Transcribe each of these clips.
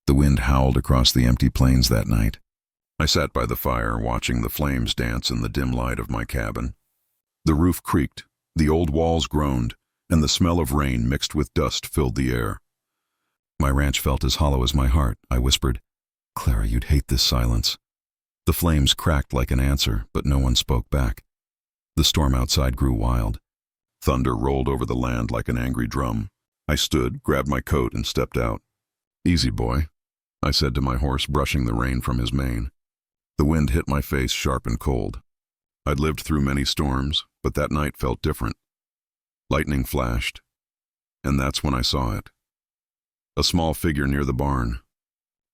The wind howled across the empty plains that night. I sat by the fire, watching the flames dance in the dim light of my cabin. The roof creaked, the old walls groaned, and the smell of rain mixed with dust filled the air. My ranch felt as hollow as my heart. I whispered, "Clara, you'd hate this silence." The flames cracked like an answer, but no one spoke back. The storm outside grew wild. Thunder rolled over the land like an angry drum. I stood, grabbed my coat, and stepped out. "Easy, boy," I said to my horse, brushing the rain from his mane. The wind hit my face sharp and cold. I'd lived through many storms, but that night felt different. Lightning flashed, and that's when I saw it. A small figure near the barn.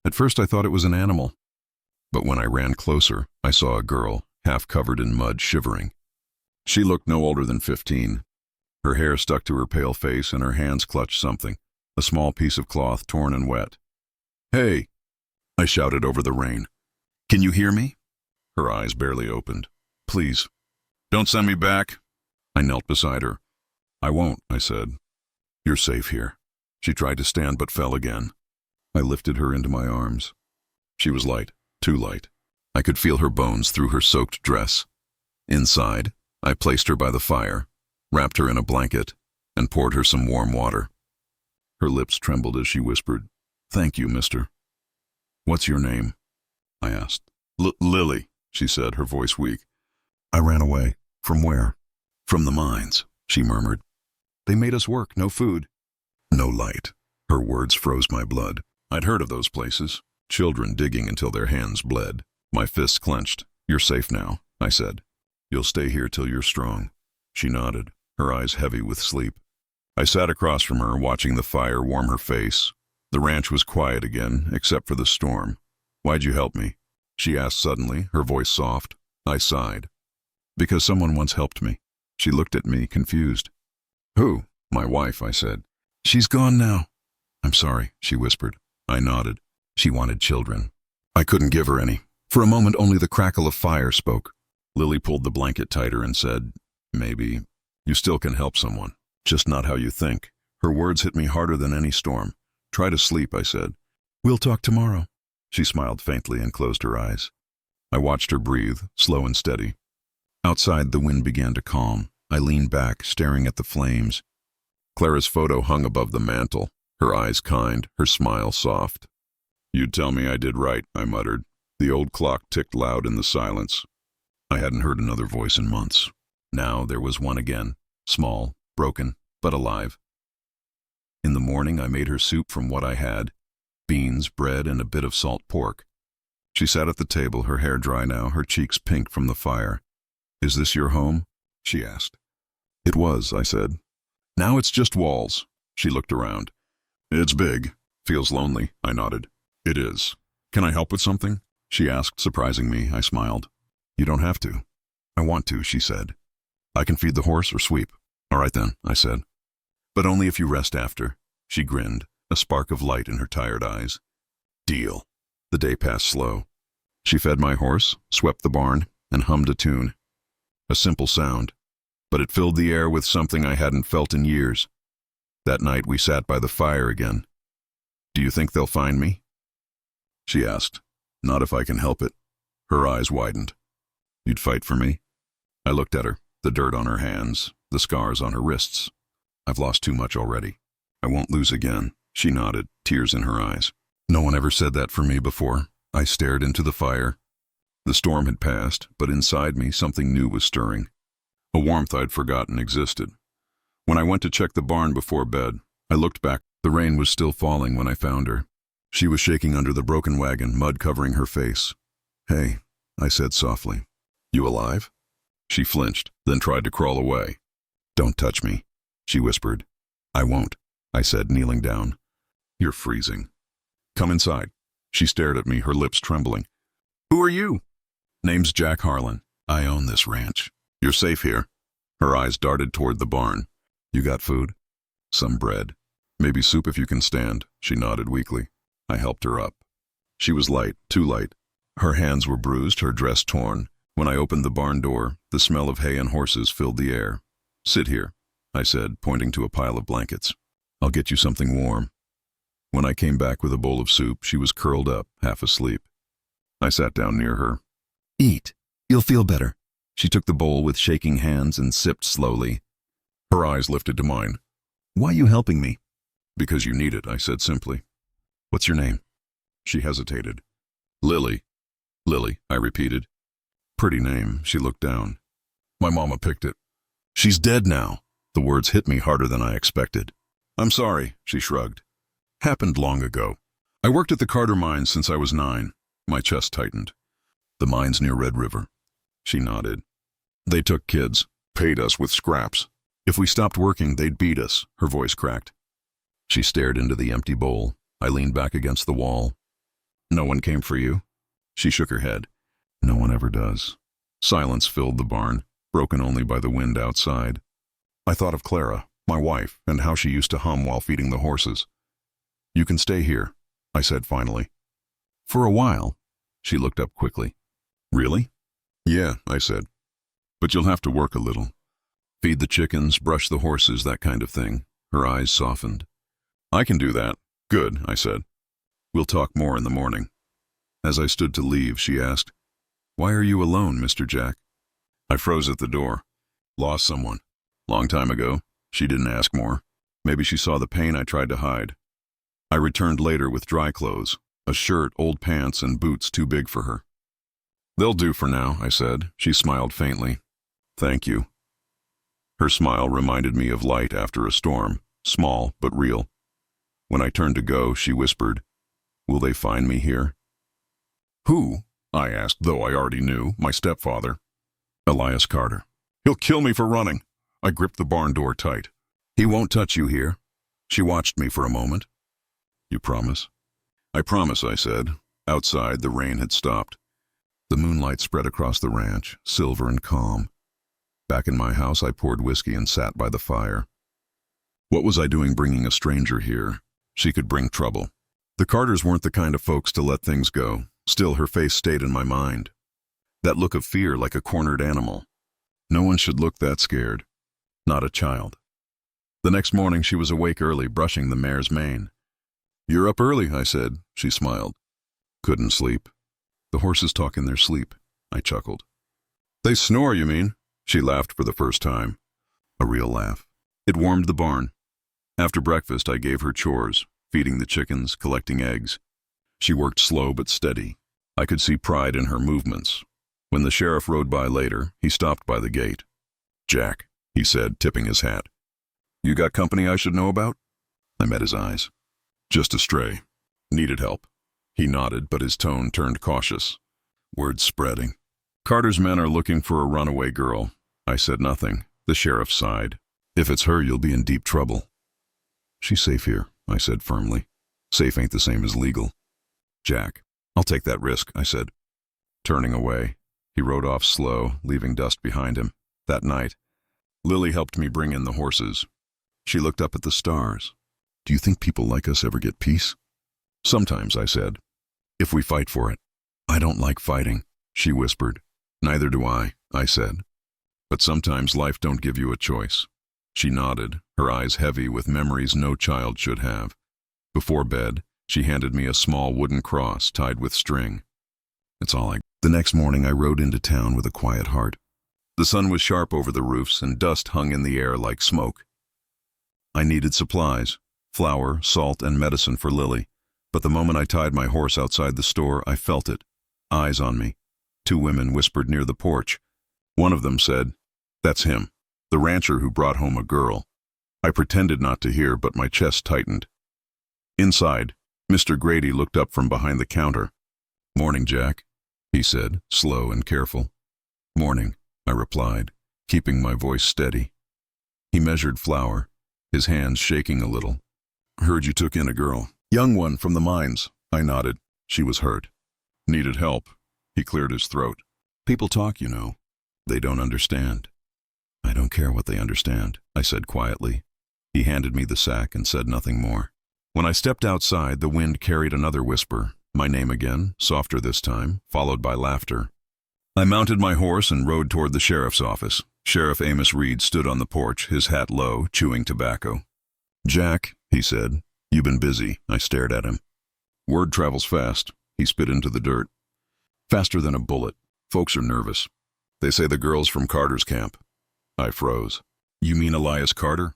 At first I thought it was an animal, but when I ran closer, I saw a girl, half covered in mud, shivering. She looked no older than 15. Her hair stuck to her pale face and her hands clutched something, a small piece of cloth torn and wet. "Hey!" I shouted over the rain. "Can you hear me?" Her eyes barely opened. "Please, don't send me back." I knelt beside her. "I won't," I said. "You're safe here." She tried to stand but fell again. I lifted her into my arms. She was light, too light. I could feel her bones through her soaked dress. Inside, I placed her by the fire, wrapped her in a blanket, and poured her some warm water. Her lips trembled as she whispered, "Thank you, mister." "What's your name?" I asked. Lily, she said, her voice weak. "I ran away." "From where?" "From the mines," she murmured. "They made us work, no food." "No light." Her words froze my blood. I'd heard of those places, children digging until their hands bled. My fists clenched. "You're safe now," I said. "You'll stay here till you're strong." She nodded, her eyes heavy with sleep. I sat across from her, watching the fire warm her face. The ranch was quiet again, except for the storm. "Why'd you help me?" she asked suddenly, her voice soft. I sighed. "Because someone once helped me." She looked at me, confused. "Who?" "My wife," I said. "She's gone now." "I'm sorry," she whispered. I nodded. She wanted children. I couldn't give her any. For a moment, only the crackle of fire spoke. Lily pulled the blanket tighter and said, "Maybe you still can help someone, just not how you think." Her words hit me harder than any storm. "Try to sleep," I said. "We'll talk tomorrow." She smiled faintly and closed her eyes. I watched her breathe, slow and steady. Outside, the wind began to calm. I leaned back, staring at the flames. Clara's photo hung above the mantel, her eyes kind, her smile soft. "You'd tell me I did right," I muttered. The old clock ticked loud in the silence. I hadn't heard another voice in months. Now there was one again, small, broken, but alive. In the morning, I made her soup from what I had, beans, bread, and a bit of salt pork. She sat at the table, her hair dry now, her cheeks pink from the fire. "Is this your home?" she asked. "It was," I said. "Now it's just walls." She looked around. "It's big. Feels lonely," I nodded. "It is. Can I help with something?" she asked, surprising me. I smiled. "You don't have to." "I want to," she said. "I can feed the horse or sweep." "All right then," I said. "But only if you rest after." She grinned, a spark of light in her tired eyes. "Deal." The day passed slow. She fed my horse, swept the barn, and hummed a tune. A simple sound, but it filled the air with something I hadn't felt in years. That night we sat by the fire again. "Do you think they'll find me?" she asked. "Not if I can help it." Her eyes widened. "You'd fight for me?" I looked at her, the dirt on her hands, the scars on her wrists. "I've lost too much already. I won't lose again." She nodded, tears in her eyes. "No one ever said that for me before." I stared into the fire. The storm had passed, but inside me something new was stirring. A warmth I'd forgotten existed. When I went to check the barn before bed, I looked back. The rain was still falling when I found her. She was shaking under the broken wagon, mud covering her face. "Hey," I said softly. "You alive?" She flinched, then tried to crawl away. "Don't touch me," she whispered. "I won't," I said, kneeling down. "You're freezing." "Come inside." She stared at me, her lips trembling. "Who are you?" "Name's Jack Harlan. I own this ranch. You're safe here." Her eyes darted toward the barn. "You got food?" "Some bread. Maybe soup if you can stand." She nodded weakly. I helped her up. She was light, too light. Her hands were bruised, her dress torn. When I opened the barn door, the smell of hay and horses filled the air. "Sit here," I said, pointing to a pile of blankets. "I'll get you something warm." When I came back with a bowl of soup, she was curled up, half asleep. I sat down near her. "Eat. You'll feel better." She took the bowl with shaking hands and sipped slowly. Her eyes lifted to mine. "Why are you helping me?" "Because you need it," I said simply. "What's your name?" She hesitated. "Lily." "Lily," I repeated. "Pretty name." She looked down. "My mama picked it." "She's dead now." The words hit me harder than I expected. "I'm sorry," she shrugged. "Happened long ago. I worked at the Carter mines since I was 9. My chest tightened. "The mines near Red River?" She nodded. "They took kids, paid us with scraps. If we stopped working, they'd beat us." Her voice cracked. She stared into the empty bowl. I leaned back against the wall. "No one came for you?" She shook her head. "No one ever does." Silence filled the barn, broken only by the wind outside. I thought of Clara, my wife, and how she used to hum while feeding the horses. "You can stay here," I said finally. "For a while." She looked up quickly. "Really?" "Yeah," I said. "But you'll have to work a little. Feed the chickens, brush the horses, that kind of thing." Her eyes softened. "I can do that." "Good," I said. "We'll talk more in the morning." As I stood to leave, she asked, "Why are you alone, Mr. Jack?" I froze at the door. "Lost someone. Long time ago." She didn't ask more. Maybe she saw the pain I tried to hide. I returned later with dry clothes, a shirt, old pants, and boots too big for her. "They'll do for now," I said. She smiled faintly. "Thank you." Her smile reminded me of light after a storm, small but real. When I turned to go, she whispered, "Will they find me here?" "Who?" I asked, though I already knew. "My stepfather." "Elias Carter." "He'll kill me for running." I gripped the barn door tight. "He won't touch you here." She watched me for a moment. "You promise?" "I promise," I said. Outside, the rain had stopped. The moonlight spread across the ranch, silver and calm. Back in my house, I poured whiskey and sat by the fire. What was I doing bringing a stranger here? She could bring trouble. The Carters weren't the kind of folks to let things go. Still, her face stayed in my mind. That look of fear, like a cornered animal. No one should look that scared. Not a child. The next morning, she was awake early, brushing the mare's mane. "You're up early," I said. She smiled. "Couldn't sleep." "The horses talk in their sleep," I chuckled. "They snore, you mean?" She laughed for the first time. A real laugh. It warmed the barn. After breakfast, I gave her chores, feeding the chickens, collecting eggs. She worked slow but steady. I could see pride in her movements. When the sheriff rode by later, he stopped by the gate. "Jack," he said, tipping his hat. "You got company I should know about?" I met his eyes. "Just a stray. Needed help." He nodded, but his tone turned cautious. Word spreading. "Carter's men are looking for a runaway girl." I said nothing. The sheriff sighed. "If it's her, you'll be in deep trouble." "She's safe here," I said firmly. "Safe ain't the same as legal." "Jack, I'll take that risk," I said. Turning away, he rode off slow, leaving dust behind him. That night, Lily helped me bring in the horses. She looked up at the stars. "Do you think people like us ever get peace?" "Sometimes," I said. "If we fight for it." "I don't like fighting," she whispered. "Neither do I said. "But sometimes life don't give you a choice." She nodded, her eyes heavy with memories no child should have. Before bed, she handed me a small wooden cross tied with string. "It's all I..." The next morning, I rode into town with a quiet heart. The sun was sharp over the roofs and dust hung in the air like smoke. I needed supplies, flour, salt, and medicine for Lily. But the moment I tied my horse outside the store, I felt it. Eyes on me. 2 women whispered near the porch. One of them said, "That's him, the rancher who brought home a girl." I pretended not to hear, but my chest tightened. Inside, Mr. Grady looked up from behind the counter. "Morning, Jack," he said, slow and careful. "Morning," I replied, keeping my voice steady. He measured flour, his hands shaking a little. "Heard you took in a girl." "Young one from the mines." I nodded. She was hurt. "Needed help." He cleared his throat. "People talk, you know. They don't understand." "I don't care what they understand," I said quietly. He handed me the sack and said nothing more. When I stepped outside, the wind carried another whisper. My name again, softer this time, followed by laughter. I mounted my horse and rode toward the sheriff's office. Sheriff Amos Reed stood on the porch, his hat low, chewing tobacco. "Jack," he said, "You've been busy." I stared at him. "Word travels fast." He spit into the dirt. "Faster than a bullet. Folks are nervous. They say the girl's from Carter's camp." I froze. "You mean Elias Carter?"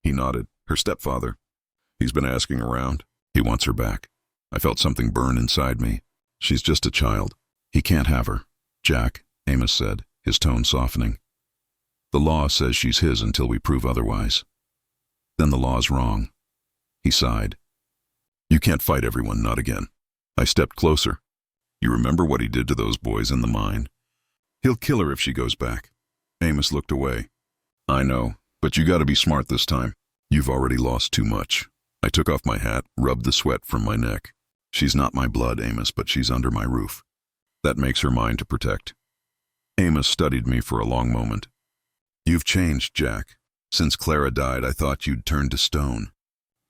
He nodded. "Her stepfather. He's been asking around. He wants her back." I felt something burn inside me. "She's just a child. He can't have her." "Jack," Amos said, his tone softening. "The law says she's his until we prove otherwise." "Then the law's wrong." He sighed. "You can't fight everyone, not again." I stepped closer. "You remember what he did to those boys in the mine?" "He'll kill her if she goes back." Amos looked away. "I know, but you gotta be smart this time. You've already lost too much." I took off my hat, rubbed the sweat from my neck. "She's not my blood, Amos, but she's under my roof. That makes her mine to protect." Amos studied me for a long moment. "You've changed, Jack. Since Clara died, I thought you'd turned to stone.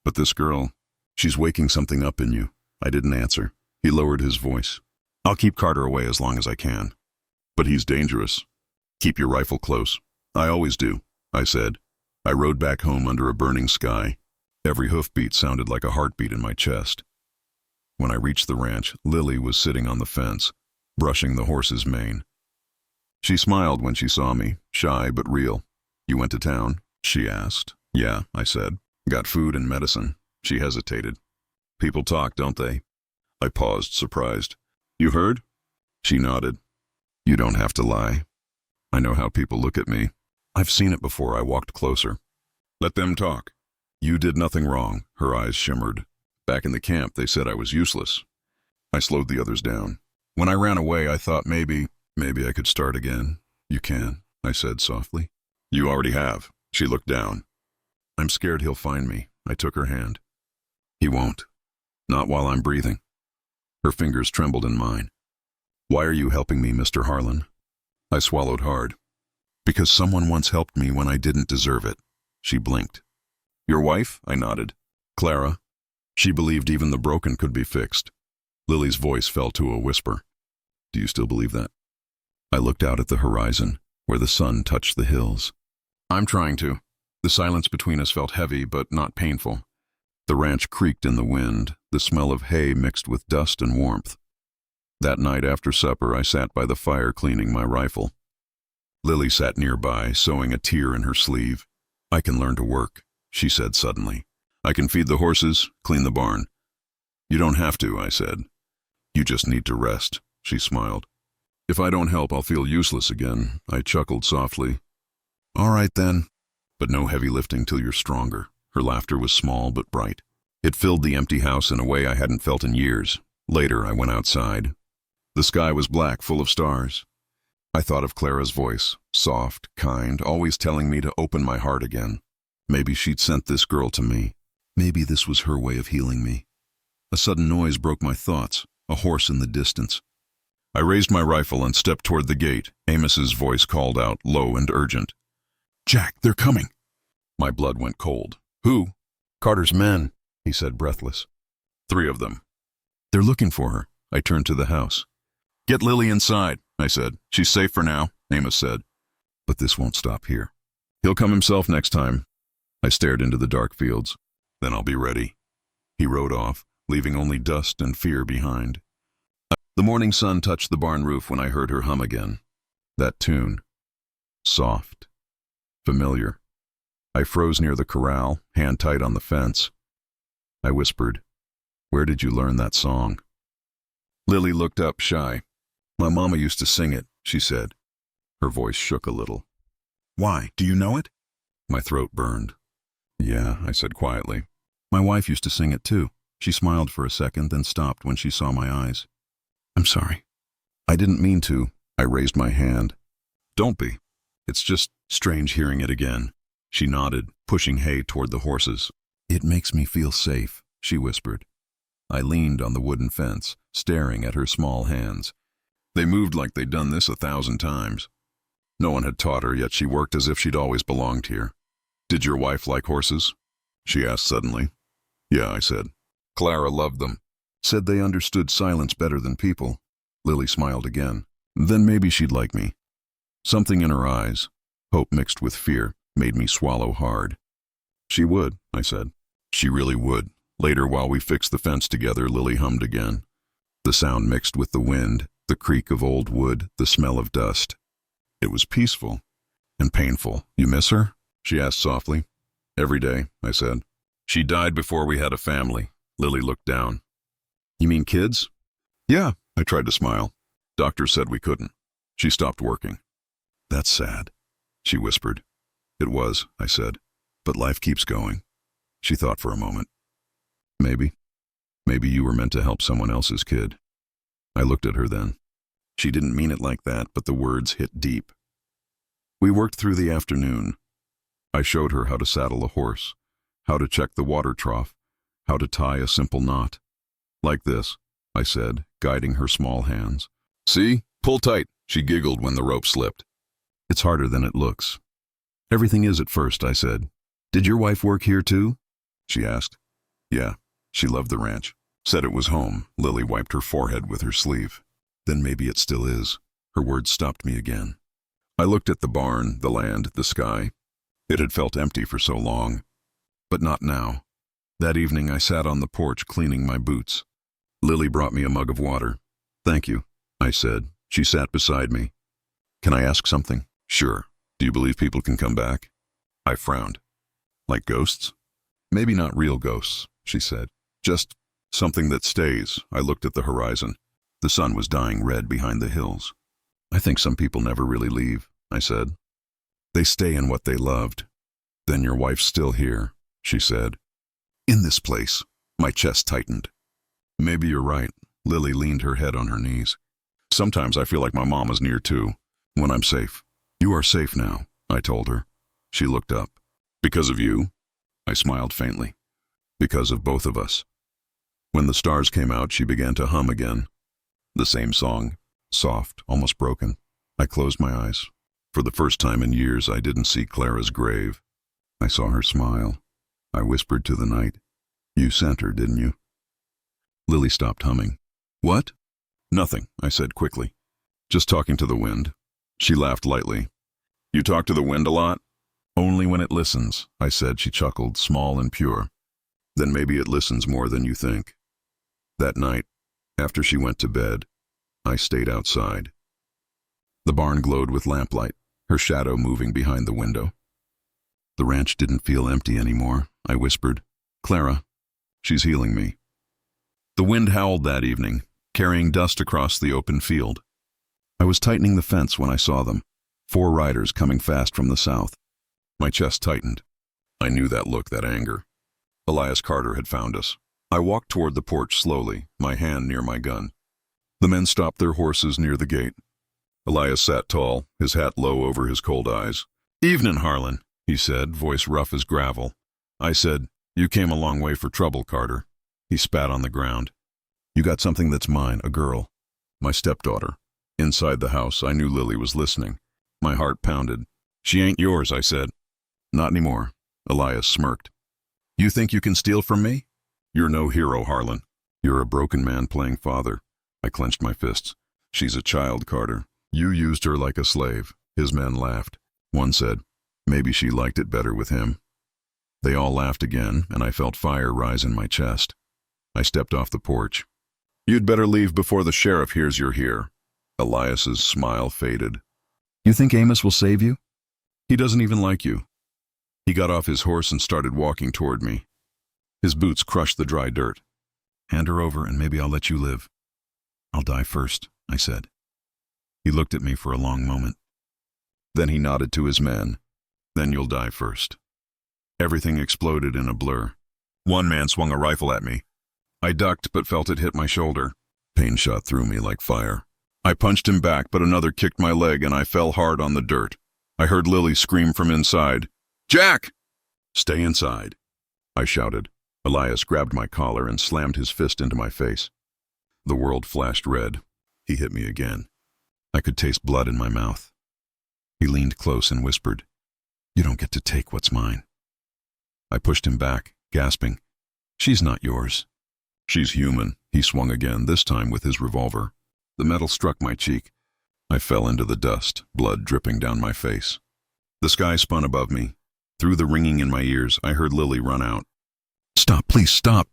But this girl, she's waking something up in you." I didn't answer. He lowered his voice. "I'll keep Carter away as long as I can." "But he's dangerous. Keep your rifle close." "I always do," I said. I rode back home under a burning sky. Every hoofbeat sounded like a heartbeat in my chest. When I reached the ranch, Lily was sitting on the fence, brushing the horse's mane. She smiled when she saw me, shy but real. "You went to town?" she asked. "Yeah," I said. "Got food and medicine." She hesitated. "People talk, don't they?" I paused, surprised. "You heard?" She nodded. "You don't have to lie. I know how people look at me. I've seen it before." I walked closer. "Let them talk." "You did nothing wrong." Her eyes shimmered. "Back in the camp, they said I was useless." I slowed the others down. "When I ran away, I thought maybe I could start again." "You can," I said softly. "You already have." She looked down. "I'm scared he'll find me." I took her hand. "He won't. Not while I'm breathing." Her fingers trembled in mine. "Why are you helping me, Mr. Harlan?" I swallowed hard. "Because someone once helped me when I didn't deserve it." She blinked. "Your wife?" I nodded. "Clara. She believed even the broken could be fixed." Lily's voice fell to a whisper. "Do you still believe that?" I looked out at the horizon, where the sun touched the hills. "I'm trying to." The silence between us felt heavy, but not painful. The ranch creaked in the wind, the smell of hay mixed with dust and warmth. That night after supper, I sat by the fire cleaning my rifle. Lily sat nearby, sewing a tear in her sleeve. "I can learn to work," she said suddenly. "I can feed the horses, clean the barn." "You don't have to," I said. "You just need to rest," she smiled. "If I don't help, I'll feel useless again." I chuckled softly. "All right then, but no heavy lifting till you're stronger." Her laughter was small but bright. It filled the empty house in a way I hadn't felt in years. Later, I went outside. The sky was black, full of stars. I thought of Clara's voice, soft, kind, always telling me to open my heart again. Maybe she'd sent this girl to me. Maybe this was her way of healing me. A sudden noise broke my thoughts, a horse in the distance. I raised my rifle and stepped toward the gate. Amos's voice called out, low and urgent. "Jack, they're coming." My blood went cold. "Who?" "Carter's men," he said, breathless. "3 of them." "They're looking for her." I turned to the house. "Get Lily inside," I said. "She's safe for now," Amos said. "But this won't stop here. He'll come himself next time." I stared into the dark fields. "Then I'll be ready." He rode off, leaving only dust and fear behind. The morning sun touched the barn roof when I heard her hum again. That tune. Soft. Familiar. I froze near the corral, hand tight on the fence. I whispered, "Where did you learn that song?" Lily looked up, shy. "My mama used to sing it," she said. Her voice shook a little. "Why? Do you know it?" My throat burned. "Yeah," I said quietly. "My wife used to sing it too." She smiled for a second, then stopped when she saw my eyes. "I'm sorry." "I didn't mean to." I raised my hand. "Don't be. It's just strange hearing it again." She nodded, pushing hay toward the horses. "It makes me feel safe," she whispered. I leaned on the wooden fence, staring at her small hands. They moved like they'd done this 1,000 times. No one had taught her, yet she worked as if she'd always belonged here. "Did your wife like horses?" she asked suddenly. "Yeah," I said. "Clara loved them. Said they understood silence better than people." Lily smiled again. "Then maybe she'd like me." Something in her eyes, hope mixed with fear, made me swallow hard. "She would," I said. "She really would." Later, while we fixed the fence together, Lily hummed again. The sound mixed with the wind, the creak of old wood, the smell of dust. It was peaceful and painful. You miss her? She asked softly. Every day, I said. She died before we had a family. Lily looked down. You mean kids? Yeah, I tried to smile. Doctor said we couldn't. She stopped working. That's sad, she whispered. It was, I said, but life keeps going. She thought for a moment. Maybe you were meant to help someone else's kid. I looked at her then. She didn't mean it like that, but the words hit deep. We worked through the afternoon. I showed her how to saddle a horse, how to check the water trough, how to tie a simple knot. Like this, I said, guiding her small hands. See? Pull tight, she giggled when the rope slipped. It's harder than it looks. Everything is at first, I said. Did your wife work here too? She asked. Yeah, she loved the ranch. Said it was home. Lily wiped her forehead with her sleeve. Then maybe it still is. Her words stopped me again. I looked at the barn, the land, the sky. It had felt empty for so long. But not now. That evening I sat on the porch cleaning my boots. Lily brought me a mug of water. Thank you, I said. She sat beside me. Can I ask something? Sure. Do you believe people can come back? I frowned. Like ghosts? Maybe not real ghosts, she said. Just something that stays. I looked at the horizon. The sun was dying red behind the hills. I think some people never really leave, I said. They stay in what they loved. Then your wife's still here, she said. In this place. My chest tightened. Maybe you're right. Lily leaned her head on her knees. Sometimes I feel like my mom is near too, when I'm safe. You are safe now, I told her. She looked up. Because of you? I smiled faintly. Because of both of us. When the stars came out, she began to hum again. The same song, soft, almost broken. I closed my eyes. For the first time in years, I didn't see Clara's grave. I saw her smile. I whispered to the night. You sent her, didn't you? Lily stopped humming. What? Nothing, I said quickly. Just talking to the wind. She laughed lightly. You talk to the wind a lot? Only when it listens, I said. She chuckled, small and pure. Then maybe it listens more than you think. That night, after she went to bed, I stayed outside. The barn glowed with lamplight, her shadow moving behind the window. The ranch didn't feel empty anymore, I whispered. Clara, she's healing me. The wind howled that evening, carrying dust across the open field. I was tightening the fence when I saw them, 4 riders coming fast from the south. My chest tightened. I knew that look, that anger. Elias Carter had found us. I walked toward the porch slowly, my hand near my gun. The men stopped their horses near the gate. Elias sat tall, his hat low over his cold eyes. Evening, Harlan, he said, voice rough as gravel. I said, you came a long way for trouble, Carter. He spat on the ground. You got something that's mine, a girl. My stepdaughter. Inside the house, I knew Lily was listening. My heart pounded. She ain't yours, I said. Not anymore. Elias smirked. You think you can steal from me? You're no hero, Harlan. You're a broken man playing father. I clenched my fists. She's a child, Carter. You used her like a slave. His men laughed. One said, maybe she liked it better with him. They all laughed again, and I felt fire rise in my chest. I stepped off the porch. You'd better leave before the sheriff hears you're here. Elias's smile faded. You think Amos will save you? He doesn't even like you. He got off his horse and started walking toward me. His boots crushed the dry dirt. Hand her over and maybe I'll let you live. I'll die first, I said. He looked at me for a long moment. Then he nodded to his men. Then you'll die first. Everything exploded in a blur. One man swung a rifle at me. I ducked but felt it hit my shoulder. Pain shot through me like fire. I punched him back, but another kicked my leg and I fell hard on the dirt. I heard Lily scream from inside. Jack! Stay inside, I shouted. Elias grabbed my collar and slammed his fist into my face. The world flashed red. He hit me again. I could taste blood in my mouth. He leaned close and whispered, You don't get to take what's mine. I pushed him back, gasping. She's not yours. She's human. He swung again, this time with his revolver. The metal struck my cheek. I fell into the dust, blood dripping down my face. The sky spun above me. Through the ringing in my ears, I heard Lily run out. Stop, please stop.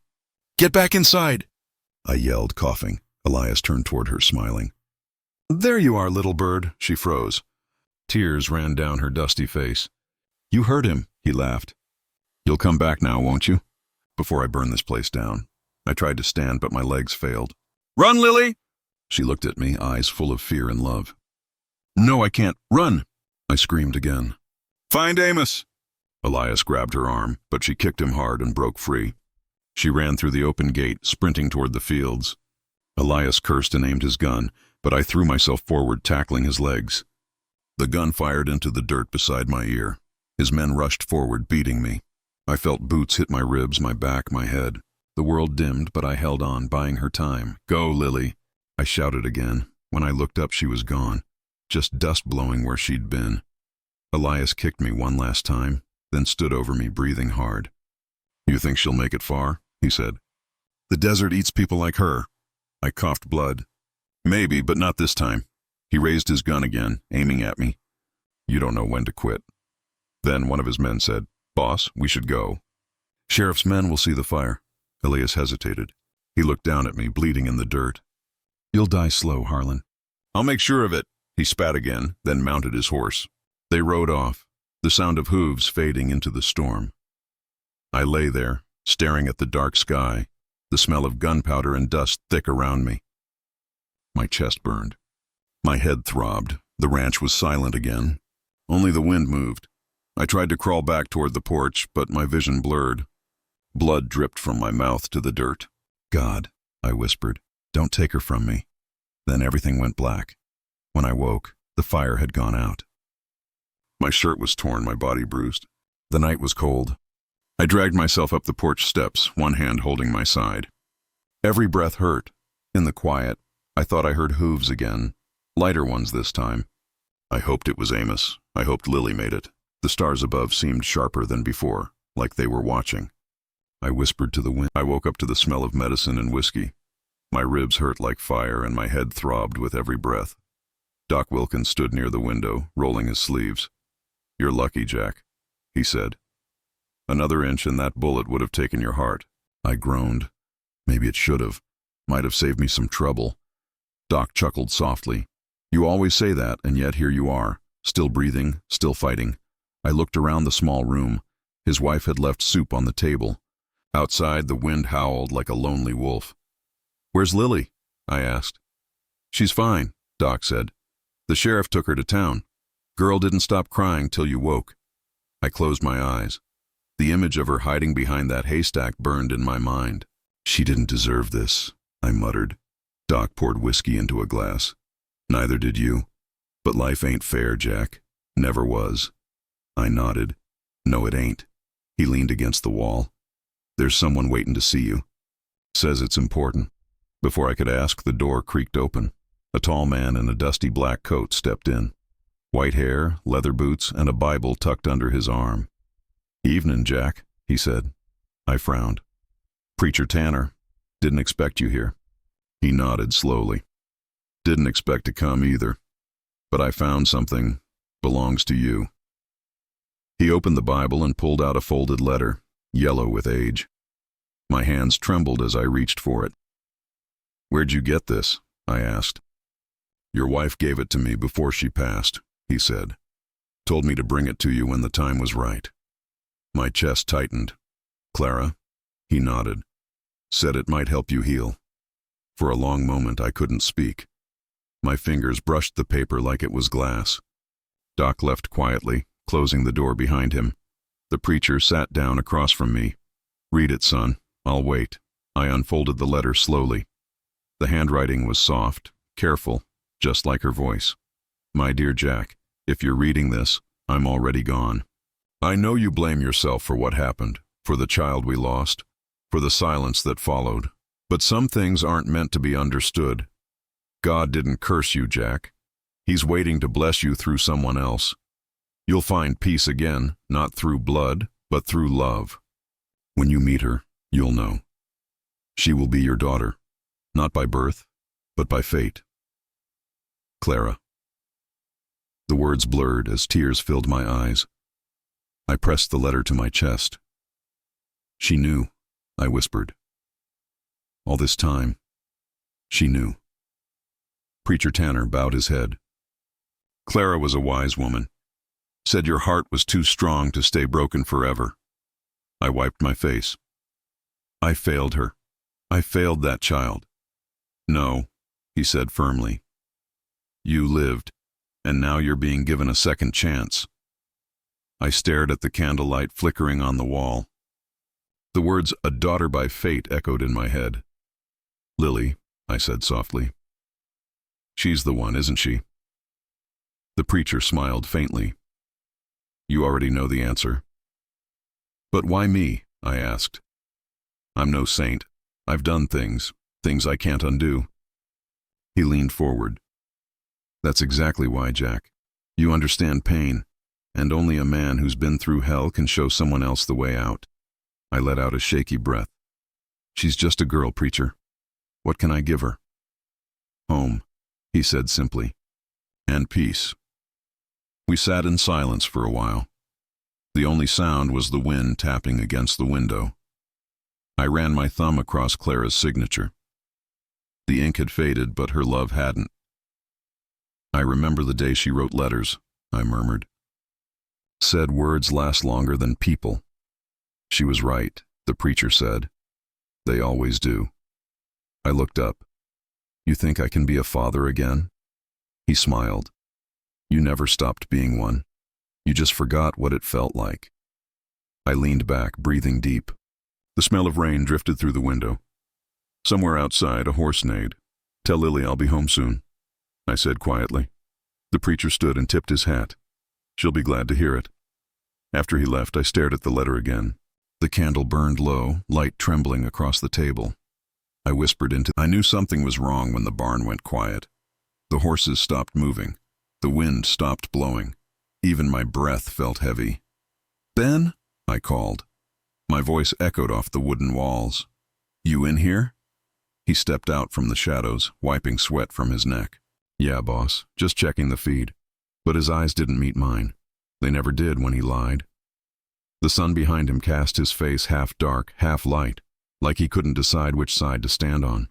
Get back inside! I yelled, coughing. Elias turned toward her, smiling. There you are, little bird, she froze. Tears ran down her dusty face. You heard him, he laughed. You'll come back now, won't you? Before I burn this place down. I tried to stand, but my legs failed. Run, Lily! She looked at me, eyes full of fear and love. No, I can't. Run! I screamed again. Find Amos! Elias grabbed her arm, but she kicked him hard and broke free. She ran through the open gate, sprinting toward the fields. Elias cursed and aimed his gun, but I threw myself forward, tackling his legs. The gun fired into the dirt beside my ear. His men rushed forward, beating me. I felt boots hit my ribs, my back, my head. The world dimmed, but I held on, buying her time. Go, Lily! I shouted again. When I looked up, she was gone, just dust blowing where she'd been. Elias kicked me one last time, then stood over me, breathing hard. You think she'll make it far? He said. The desert eats people like her. I coughed blood. Maybe, but not this time. He raised his gun again, aiming at me. You don't know when to quit. Then one of his men said, Boss, we should go. Sheriff's men will see the fire. Elias hesitated. He looked down at me, bleeding in the dirt. You'll die slow, Harlan. I'll make sure of it. He spat again, then mounted his horse. They rode off, the sound of hooves fading into the storm. I lay there, staring at the dark sky, the smell of gunpowder and dust thick around me. My chest burned. My head throbbed. The ranch was silent again. Only the wind moved. I tried to crawl back toward the porch, but my vision blurred. Blood dripped from my mouth to the dirt. God, I whispered, don't take her from me. Then everything went black. When I woke, the fire had gone out. My shirt was torn, my body bruised. The night was cold. I dragged myself up the porch steps, one hand holding my side. Every breath hurt. In the quiet, I thought I heard hooves again, lighter ones this time. I hoped it was Amos. I hoped Lily made it. The stars above seemed sharper than before, like they were watching. I whispered to the wind. I woke up to the smell of medicine and whiskey. My ribs hurt like fire and my head throbbed with every breath. Doc Wilkins stood near the window, rolling his sleeves. You're lucky, Jack, he said. Another inch and that bullet would have taken your heart. I groaned. Maybe it should have. Might have saved me some trouble. Doc chuckled softly. You always say that, and yet here you are, still breathing, still fighting. I looked around the small room. His wife had left soup on the table. Outside, the wind howled like a lonely wolf. Where's Lily? I asked. She's fine, Doc said. The sheriff took her to town. Girl didn't stop crying till you woke. I closed my eyes. The image of her hiding behind that haystack burned in my mind. She didn't deserve this, I muttered. Doc poured whiskey into a glass. Neither did you. But life ain't fair, Jack. Never was. I nodded. No, it ain't. He leaned against the wall. There's someone waiting to see you. Says it's important. Before I could ask, the door creaked open. A tall man in a dusty black coat stepped in. White hair, leather boots, and a Bible tucked under his arm. Evening, Jack, he said. I frowned. Preacher Tanner. Didn't expect you here. He nodded slowly. Didn't expect to come either. But I found something. Belongs to you. He opened the Bible and pulled out a folded letter, yellow with age. My hands trembled as I reached for it. Where'd you get this? I asked. Your wife gave it to me before she passed, he said. Told me to bring it to you when the time was right. My chest tightened. Clara? He nodded. Said it might help you heal. For a long moment I couldn't speak. My fingers brushed the paper like it was glass. Doc left quietly, closing the door behind him. The preacher sat down across from me. Read it, son. I'll wait. I unfolded the letter slowly. The handwriting was soft, careful, just like her voice. My dear Jack, if you're reading this, I'm already gone. I know you blame yourself for what happened, for the child we lost, for the silence that followed. But some things aren't meant to be understood. God didn't curse you, Jack. He's waiting to bless you through someone else. You'll find peace again, not through blood, but through love. When you meet her, you'll know. She will be your daughter, not by birth, but by fate. Clara. The words blurred as tears filled my eyes. I pressed the letter to my chest. She knew, I whispered. All this time, she knew. Preacher Tanner bowed his head. Clara was a wise woman. Said your heart was too strong to stay broken forever. I wiped my face. I failed her. I failed that child. No, he said firmly. You lived, and now you're being given a second chance. I stared at the candlelight flickering on the wall. The words, "a daughter by fate," echoed in my head. Lily, I said softly. She's the one, isn't she? The preacher smiled faintly. You already know the answer. But why me? I asked. I'm no saint. I've done things I can't undo. He leaned forward. That's exactly why, Jack. You understand pain, and only a man who's been through hell can show someone else the way out. I let out a shaky breath. She's just a girl, preacher. What can I give her? Home, he said simply, and peace. We sat in silence for a while. The only sound was the wind tapping against the window. I ran my thumb across Clara's signature. The ink had faded, but her love hadn't. I remember the day she wrote letters, I murmured. Said words last longer than people. She was right, the preacher said. They always do. I looked up. You think I can be a father again? He smiled. You never stopped being one. You just forgot what it felt like. I leaned back, breathing deep. The smell of rain drifted through the window. Somewhere outside, a horse neighed. Tell Lily I'll be home soon, I said quietly. The preacher stood and tipped his hat. She'll be glad to hear it. After he left, I stared at the letter again. The candle burned low, light trembling across the table. I whispered into. I knew something was wrong when the barn went quiet. The horses stopped moving. The wind stopped blowing. Even my breath felt heavy. Ben? I called. My voice echoed off the wooden walls. You in here? He stepped out from the shadows, wiping sweat from his neck. Yeah, boss, just checking the feed. But his eyes didn't meet mine. They never did when he lied. The sun behind him cast his face half dark, half light, like he couldn't decide which side to stand on.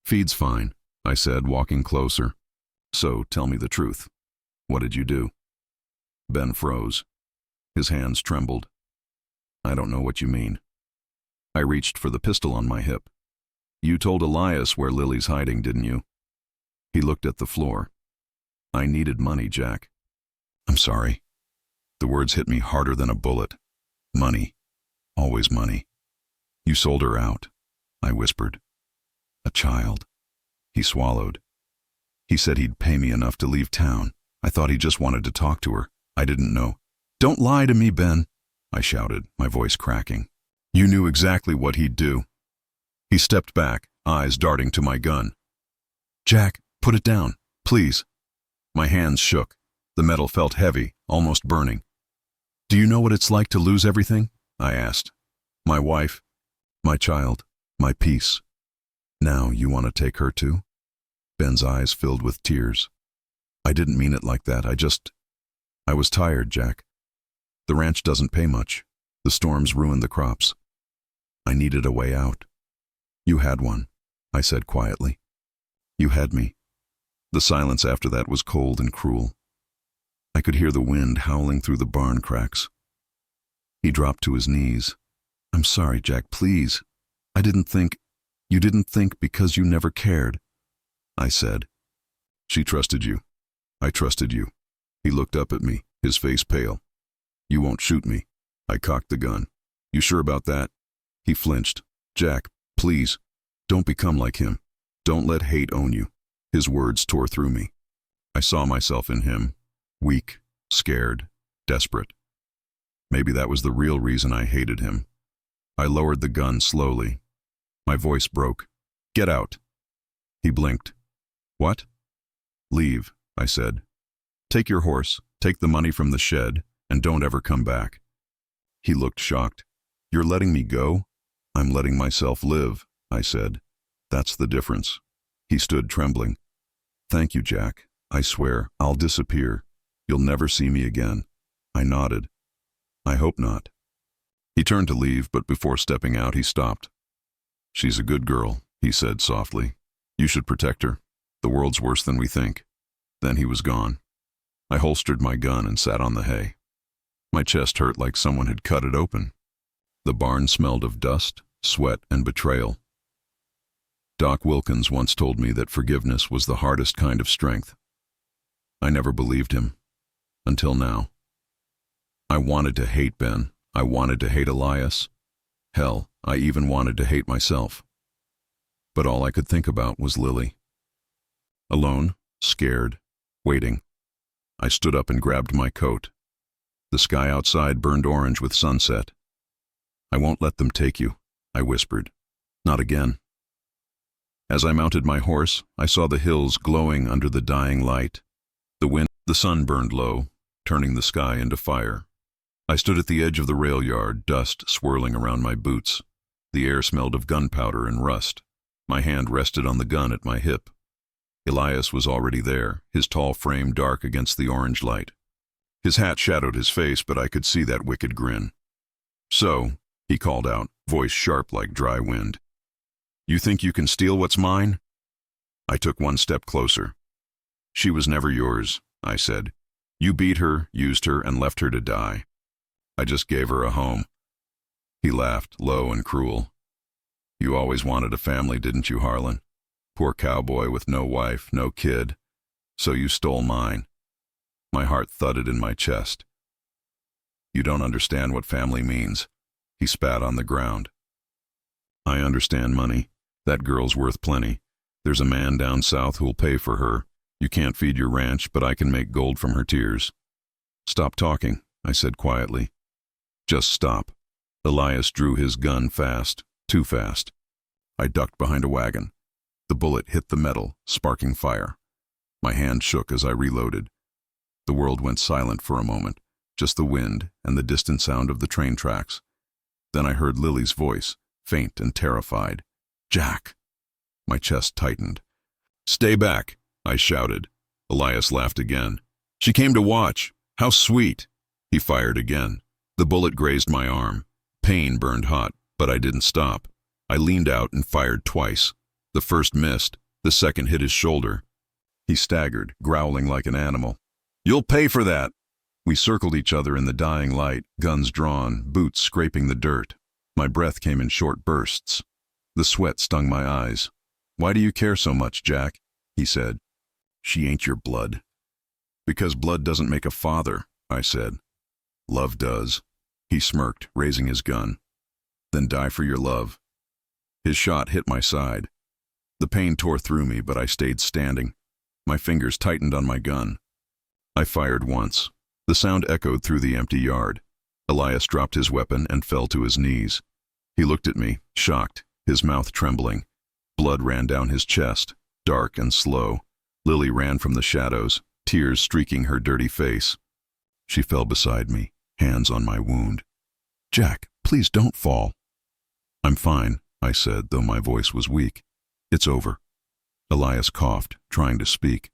Feed's fine, I said, walking closer. So tell me the truth. What did you do? Ben froze. His hands trembled. I don't know what you mean. I reached for the pistol on my hip. You told Elias where Lily's hiding, didn't you? He looked at the floor. I needed money, Jack. I'm sorry. The words hit me harder than a bullet. Money. Always money. You sold her out, I whispered. A child. He swallowed. He said he'd pay me enough to leave town. I thought he just wanted to talk to her. I didn't know. Don't lie to me, Ben, I shouted, my voice cracking. You knew exactly what he'd do. He stepped back, eyes darting to my gun. Jack, put it down, please. My hands shook. The metal felt heavy, almost burning. Do you know what it's like to lose everything? I asked. My wife, my child, my peace. Now you want to take her too? Ben's eyes filled with tears. I didn't mean it like that. I was tired, Jack. The ranch doesn't pay much. The storms ruined the crops. I needed a way out. You had one, I said quietly. You had me. The silence after that was cold and cruel. I could hear the wind howling through the barn cracks. He dropped to his knees. I'm sorry, Jack, please. You didn't think because you never cared. I said. She trusted you. I trusted you. He looked up at me, his face pale. You won't shoot me. I cocked the gun. You sure about that? He flinched. Jack, please, don't become like him. Don't let hate own you. His words tore through me. I saw myself in him, weak, scared, desperate. Maybe that was the real reason I hated him. I lowered the gun slowly. My voice broke. Get out. He blinked. What? Leave, I said. Take your horse, take the money from the shed, and don't ever come back. He looked shocked. You're letting me go? I'm letting myself live, I said. That's the difference. He stood trembling. Thank you, Jack. I swear, I'll disappear. You'll never see me again. I nodded. I hope not. He turned to leave, but before stepping out, he stopped. She's a good girl, he said softly. You should protect her. The world's worse than we think. Then he was gone. I holstered my gun and sat on the hay. My chest hurt like someone had cut it open. The barn smelled of dust, sweat, and betrayal. Doc Wilkins once told me that forgiveness was the hardest kind of strength. I never believed him. Until now. I wanted to hate Ben. I wanted to hate Elias. Hell, I even wanted to hate myself. But all I could think about was Lily. Alone, scared, waiting. I stood up and grabbed my coat. The sky outside burned orange with sunset. I won't let them take you, I whispered. Not again. As I mounted my horse, I saw the hills glowing under the dying light. The sun burned low, turning the sky into fire. I stood at the edge of the rail yard, dust swirling around my boots. The air smelled of gunpowder and rust. My hand rested on the gun at my hip. Elias was already there, his tall frame dark against the orange light. His hat shadowed his face, but I could see that wicked grin. So, he called out, voice sharp like dry wind. You think you can steal what's mine? I took one step closer. She was never yours, I said. You beat her, used her, and left her to die. I just gave her a home. He laughed, low and cruel. You always wanted a family, didn't you, Harlan? Poor cowboy with no wife, no kid. So you stole mine. My heart thudded in my chest. You don't understand what family means. He spat on the ground. I understand money. That girl's worth plenty. There's a man down south who'll pay for her. You can't feed your ranch, but I can make gold from her tears. Stop talking, I said quietly. Just stop. Elias drew his gun fast, too fast. I ducked behind a wagon. The bullet hit the metal, sparking fire. My hand shook as I reloaded. The world went silent for a moment, just the wind and the distant sound of the train tracks. Then I heard Lily's voice, faint and terrified. Jack! My chest tightened. Stay back, I shouted. Elias laughed again. She came to watch. How sweet! He fired again. The bullet grazed my arm. Pain burned hot, but I didn't stop. I leaned out and fired twice. The first missed. The second hit his shoulder. He staggered, growling like an animal. You'll pay for that! We circled each other in the dying light, guns drawn, boots scraping the dirt. My breath came in short bursts. The sweat stung my eyes. Why do you care so much, Jack? He said. She ain't your blood. Because blood doesn't make a father, I said. Love does. He smirked, raising his gun. Then die for your love. His shot hit my side. The pain tore through me, but I stayed standing. My fingers tightened on my gun. I fired once. The sound echoed through the empty yard. Elias dropped his weapon and fell to his knees. He looked at me, shocked, his mouth trembling. Blood ran down his chest, dark and slow. Lily ran from the shadows, tears streaking her dirty face. She fell beside me, hands on my wound. Jack, please don't fall. I'm fine, I said, though my voice was weak. It's over. Elias coughed, trying to speak.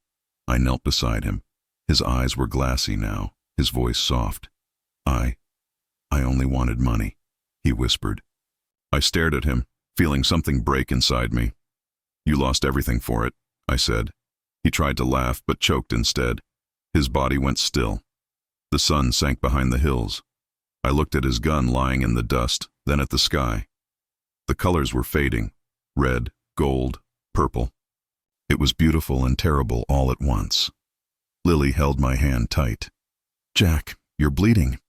I knelt beside him. His eyes were glassy now, his voice soft. I only wanted money, he whispered. I stared at him, feeling something break inside me. You lost everything for it, I said. He tried to laugh, but choked instead. His body went still. The sun sank behind the hills. I looked at his gun lying in the dust, then at the sky. The colors were fading, red, gold, purple. It was beautiful and terrible all at once. Lily held my hand tight. Jack, you're bleeding.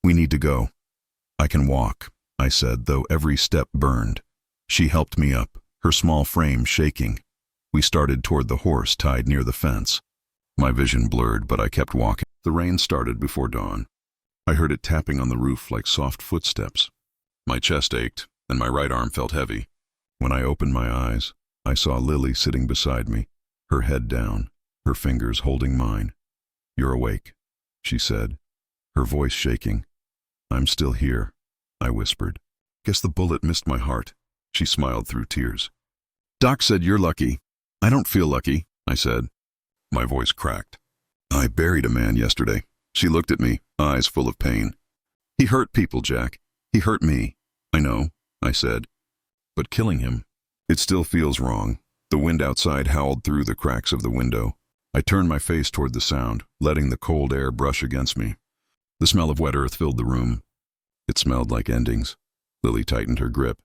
We need to go. I can walk, I said, though every step burned. She helped me up, her small frame shaking. We started toward the horse tied near the fence. My vision blurred, but I kept walking. The rain started before dawn. I heard it tapping on the roof like soft footsteps. My chest ached, and my right arm felt heavy. When I opened my eyes, I saw Lily sitting beside me, her head down, her fingers holding mine. You're awake, she said, her voice shaking. I'm still here, I whispered. Guess the bullet missed my heart. She smiled through tears. Doc said you're lucky. I don't feel lucky, I said. My voice cracked. I buried a man yesterday. She looked at me, eyes full of pain. He hurt people, Jack. He hurt me. I know, I said. But killing him, It still feels wrong. The wind outside howled through the cracks of the window. I turned my face toward the sound, letting the cold air brush against me. The smell of wet earth filled the room. It smelled like endings. Lily tightened her grip.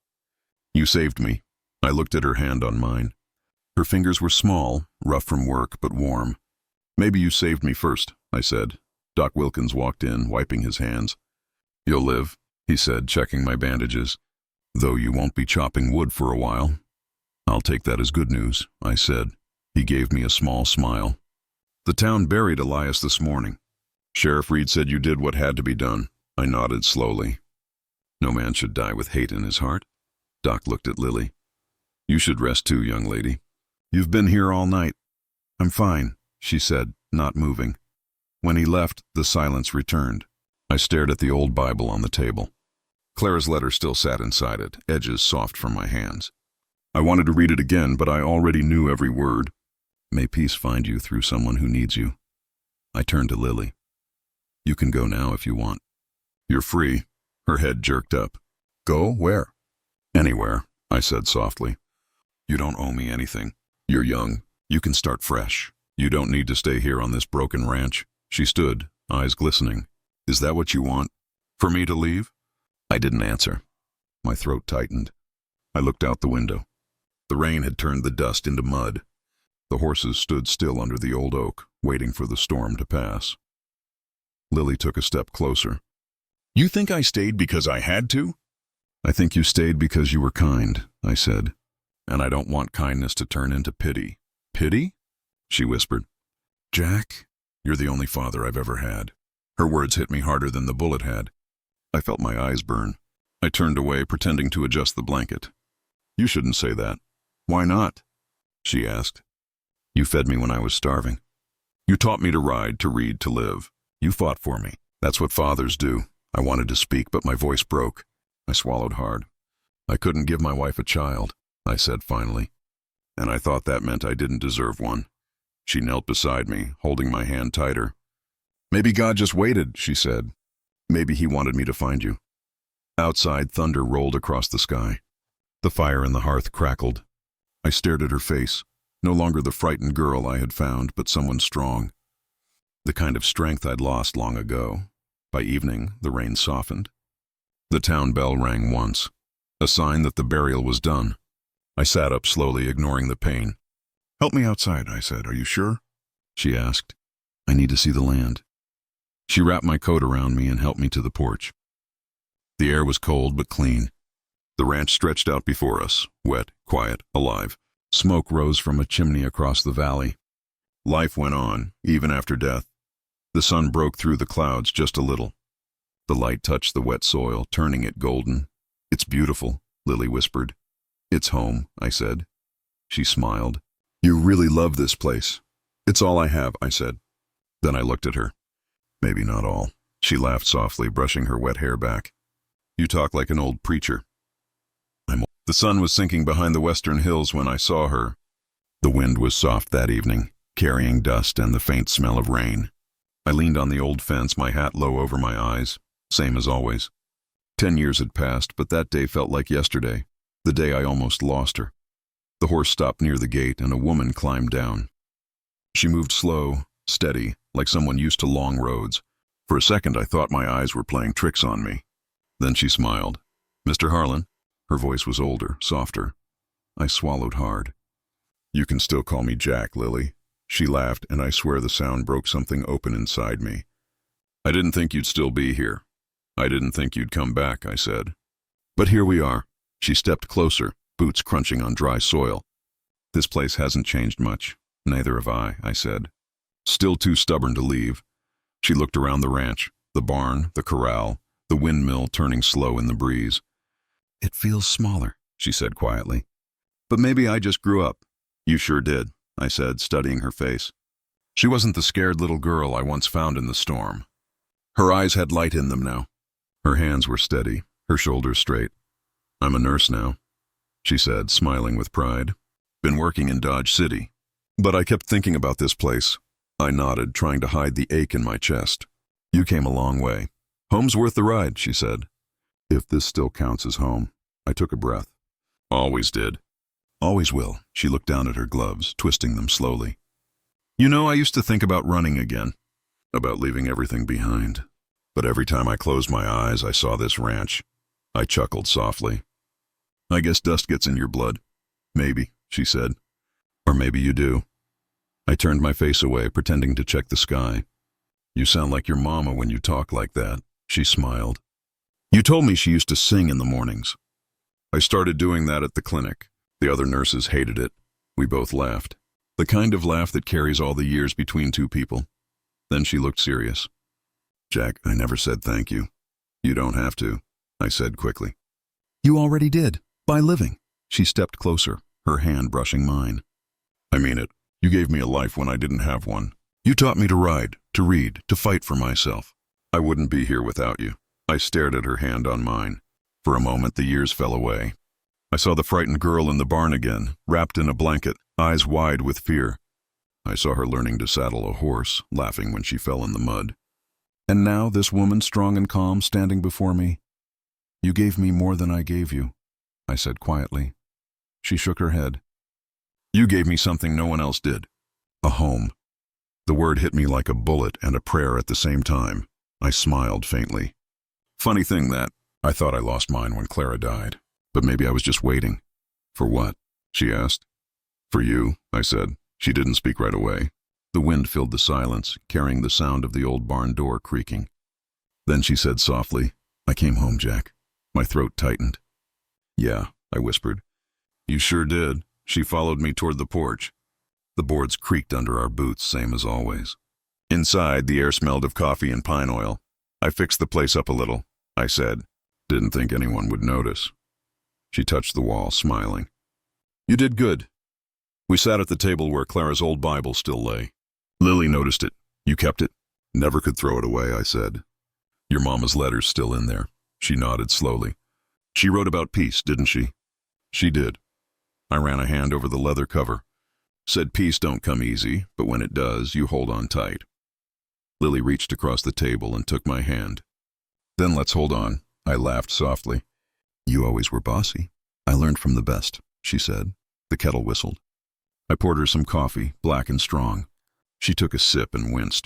You saved me. I looked at her hand on mine. Her fingers were small, rough from work, but warm. Maybe you saved me first, I said. Doc Wilkins walked in, wiping his hands. You'll live, he said, checking my bandages. Though you won't be chopping wood for a while. I'll take that as good news, I said. He gave me a small smile. The town buried Elias this morning. Sheriff Reed said you did what had to be done. I nodded slowly. No man should die with hate in his heart. Doc looked at Lily. You should rest too, young lady. You've been here all night. I'm fine, she said, not moving. When he left, the silence returned. I stared at the old Bible on the table. Clara's letter still sat inside it, edges soft from my hands. I wanted to read it again, but I already knew every word. May peace find you through someone who needs you. I turned to Lily. You can go now if you want. You're free. Her head jerked up. Go where? Anywhere, I said softly. You don't owe me anything. You're young. You can start fresh. You don't need to stay here on this broken ranch. She stood, eyes glistening. Is that what you want? For me to leave? I didn't answer. My throat tightened. I looked out the window. The rain had turned the dust into mud. The horses stood still under the old oak, waiting for the storm to pass. Lily took a step closer. You think I stayed because I had to? I think you stayed because you were kind, I said. And I don't want kindness to turn into pity. Pity? She whispered. Jack, you're the only father I've ever had. Her words hit me harder than the bullet had. I felt my eyes burn. I turned away, pretending to adjust the blanket. You shouldn't say that. Why not? She asked. You fed me when I was starving. You taught me to ride, to read, to live. You fought for me. That's what fathers do. I wanted to speak, but my voice broke. I swallowed hard. I couldn't give my wife a child, I said finally. And I thought that meant I didn't deserve one. She knelt beside me, holding my hand tighter. Maybe God just waited, she said. Maybe he wanted me to find you. Outside, thunder rolled across the sky. The fire in the hearth crackled. I stared at her face, no longer the frightened girl I had found, but someone strong. The kind of strength I'd lost long ago. By evening, the rain softened. The town bell rang once, a sign that the burial was done. I sat up slowly, ignoring the pain. Help me outside, I said. Are you sure? She asked. I need to see the land. She wrapped my coat around me and helped me to the porch. The air was cold but clean. The ranch stretched out before us, wet, quiet, alive. Smoke rose from a chimney across the valley. Life went on, even after death. The sun broke through the clouds just a little. The light touched the wet soil, turning it golden. It's beautiful, Lily whispered. It's home, I said. She smiled. You really love this place. It's all I have, I said. Then I looked at her. Maybe not all. She laughed softly, brushing her wet hair back. You talk like an old preacher. The sun was sinking behind the western hills when I saw her. The wind was soft that evening, carrying dust and the faint smell of rain. I leaned on the old fence, my hat low over my eyes, same as always. 10 years had passed, but that day felt like yesterday, the day I almost lost her. The horse stopped near the gate and a woman climbed down. She moved slow, steady, like someone used to long roads. For a second I thought my eyes were playing tricks on me. Then she smiled. Mr. Harlan? Her voice was older, softer. I swallowed hard. You can still call me Jack, Lily. She laughed, and I swear the sound broke something open inside me. I didn't think you'd still be here. I didn't think you'd come back, I said. But here we are. She stepped closer, boots crunching on dry soil. This place hasn't changed much. Neither have I said. Still too stubborn to leave. She looked around the ranch, the barn, the corral, the windmill turning slow in the breeze. It feels smaller, she said quietly. But maybe I just grew up. You sure did, I said, studying her face. She wasn't the scared little girl I once found in the storm. Her eyes had light in them now. Her hands were steady, her shoulders straight. I'm a nurse now, she said, smiling with pride. Been working in Dodge City. But I kept thinking about this place. I nodded, trying to hide the ache in my chest. You came a long way. Home's worth the ride, she said. If this still counts as home. I took a breath. Always did. Always will. She looked down at her gloves, twisting them slowly. You know, I used to think about running again, about leaving everything behind. But every time I closed my eyes, I saw this ranch. I chuckled softly. I guess dust gets in your blood. Maybe, she said. Or maybe you do. I turned my face away, pretending to check the sky. You sound like your mama when you talk like that, she smiled. You told me she used to sing in the mornings. I started doing that at the clinic. The other nurses hated it. We both laughed. The kind of laugh that carries all the years between two people. Then she looked serious. Jack, I never said thank you. You don't have to, I said quickly. You already did, by living. She stepped closer, her hand brushing mine. I mean it. You gave me a life when I didn't have one. You taught me to ride, to read, to fight for myself. I wouldn't be here without you. I stared at her hand on mine. For a moment, the years fell away. I saw the frightened girl in the barn again, wrapped in a blanket, eyes wide with fear. I saw her learning to saddle a horse, laughing when she fell in the mud. And now this woman, strong and calm, standing before me. You gave me more than I gave you, I said quietly. She shook her head. You gave me something no one else did. A home. The word hit me like a bullet and a prayer at the same time. I smiled faintly. Funny thing that, I thought I lost mine when Clara died. But maybe I was just waiting. For what? She asked. For you, I said. She didn't speak right away. The wind filled the silence, carrying the sound of the old barn door creaking. Then she said softly, I came home, Jack. My throat tightened. Yeah, I whispered. You sure did. She followed me toward the porch. The boards creaked under our boots, same as always. Inside, the air smelled of coffee and pine oil. I fixed the place up a little, I said. Didn't think anyone would notice. She touched the wall, smiling. You did good. We sat at the table where Clara's old Bible still lay. Lily noticed it. You kept it? Never could throw it away, I said. Your mama's letter's still in there. She nodded slowly. She wrote about peace, didn't she? She did. I ran a hand over the leather cover. Said peace don't come easy, but when it does, you hold on tight. Lily reached across the table and took my hand. Then let's hold on, I laughed softly. You always were bossy. I learned from the best, she said. The kettle whistled. I poured her some coffee, black and strong. She took a sip and winced.